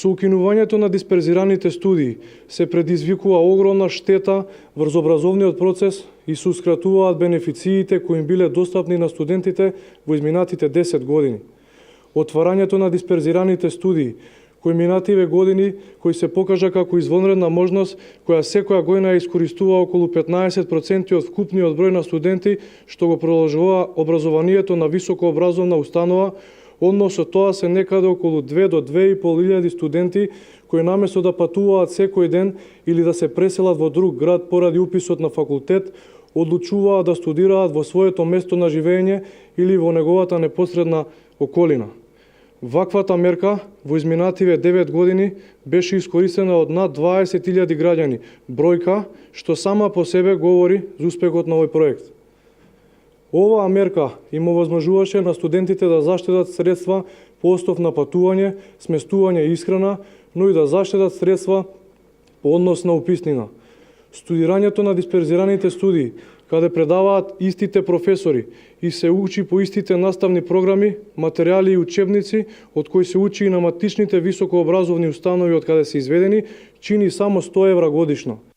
Со укинувањето на дисперзираните студии се предизвикува огромна штета врз образовниот процес и се ускратуваат бенефициите кои им биле достапни на студентите во изминатите 10 години. Отварањето на дисперзираните студии кои минативе години кои се покажа како извонредна можност која секоја година искористува околу 15% од вкупниот број на студенти што го продолжува образованието на високообразовна установа, односно тоа се некаде околу 2 до 2.500 студенти кои наместо да патуваат секој ден или да се преселат во друг град поради уписот на факултет, одлучуваат да студираат во своето место на живење или во неговата непосредна околина. Ваквата мерка во изминативе 9 години беше искористена од над 20.000 граѓани, бројка што сама по себе говори за успехот на овој проект. Оваа мерка им овозможуваше на студентите да заштедат средства по основ на патување, сместување и исхрана, но и да заштедат средства по однос на уписнина. Студирањето на дисперзираните студии, каде предаваат истите професори и се учи по истите наставни програми, материјали и учебници, од кои се учи и на матичните високообразовни установи од каде се изведени, чини само 100 евра годишно.